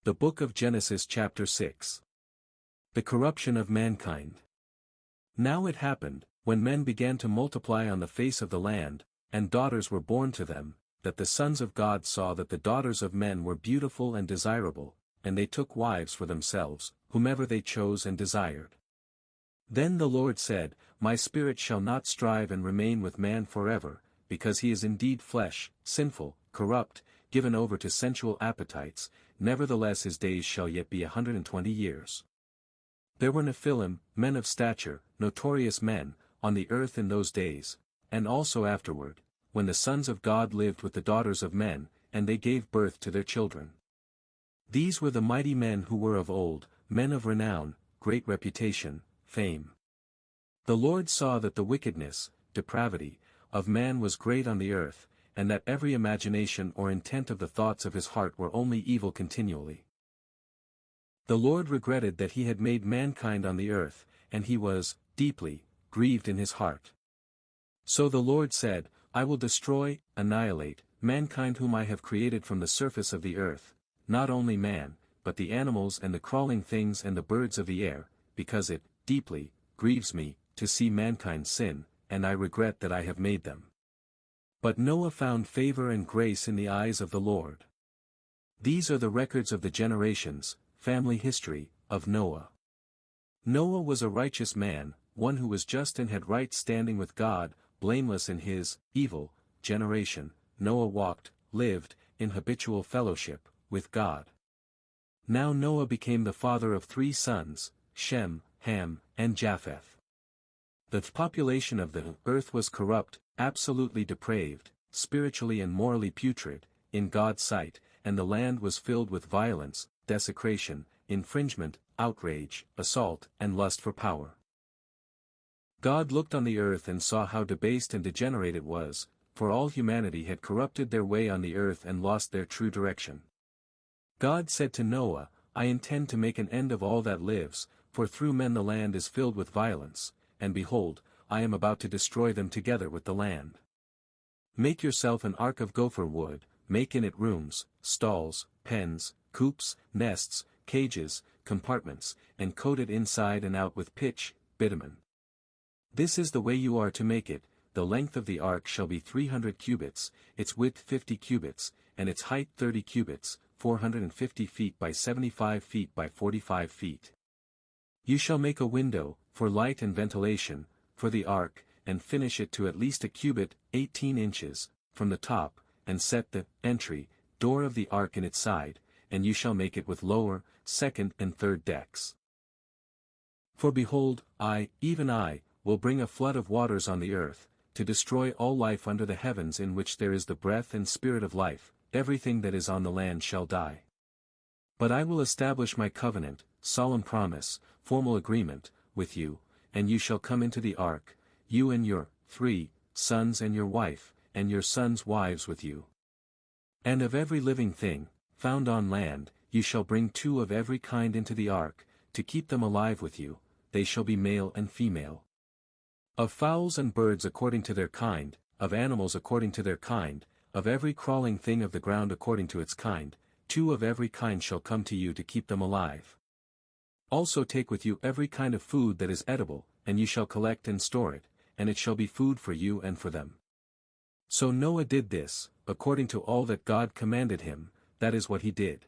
The Book of Genesis chapter 6. The corruption of mankind. Now it happened, when men began to multiply on the face of the land, and daughters were born to them, that the sons of God saw that the daughters of men were beautiful and desirable, and they took wives for themselves, whomever they chose and desired. Then the Lord said, My spirit shall not strive and remain with man forever, because he is indeed flesh, sinful, corrupt, given over to sensual appetites, nevertheless his days shall yet be 120 years. There were Nephilim, men of stature, notorious men, on the earth in those days, and also afterward, when the sons of God lived with the daughters of men, and they gave birth to their children. These were the mighty men who were of old, men of renown, great reputation, fame. The Lord saw that the wickedness, depravity, of man was great on the earth, and that every imagination or intent of the thoughts of his heart were only evil continually. The Lord regretted that he had made mankind on the earth, and he was, deeply, grieved in his heart. So the Lord said, I will destroy, annihilate, mankind whom I have created from the surface of the earth, not only man, but the animals and the crawling things and the birds of the air, because it, deeply, grieves me, to see mankind sin, and I regret that I have made them. But Noah found favor and grace in the eyes of the Lord. These are the records of the generations, family history, of Noah. Noah was a righteous man, one who was just and had right standing with God, blameless in his evil generation. Noah walked, lived, in habitual fellowship, with God. Now Noah became the father of 3 sons, Shem, Ham, and Japheth. The population of the earth was corrupt, absolutely depraved, spiritually and morally putrid, in God's sight, and the land was filled with violence, desecration, infringement, outrage, assault, and lust for power. God looked on the earth and saw how debased and degenerate it was, for all humanity had corrupted their way on the earth and lost their true direction. God said to Noah, I intend to make an end of all that lives, for through men the land is filled with violence, and behold, I am about to destroy them together with the land. Make yourself an ark of gopher wood, make in it rooms, stalls, pens, coops, nests, cages, compartments, and coat it inside and out with pitch, bitumen. This is the way you are to make it. The length of the ark shall be 300 cubits, its width 50 cubits, and its height 30 cubits, 450 feet by 75 feet by 45 feet. You shall make a window, for light and ventilation, for the ark, and finish it to at least a cubit, 18 inches, from the top, and set the entry, door of the ark in its side, and you shall make it with lower, second and third decks. For behold, I, even I, will bring a flood of waters on the earth, to destroy all life under the heavens in which there is the breath and spirit of life, everything that is on the land shall die. But I will establish my covenant, solemn promise, formal agreement, with you, and you shall come into the ark, you and your 3 sons and your wife, and your sons' wives with you. And of every living thing, found on land, you shall bring 2 of every kind into the ark, to keep them alive with you, they shall be male and female. Of fowls and birds according to their kind, of animals according to their kind, of every crawling thing of the ground according to its kind, 2 of every kind shall come to you to keep them alive. Also take with you every kind of food that is edible, and you shall collect and store it, and it shall be food for you and for them. So Noah did this, according to all that God commanded him, that is what he did.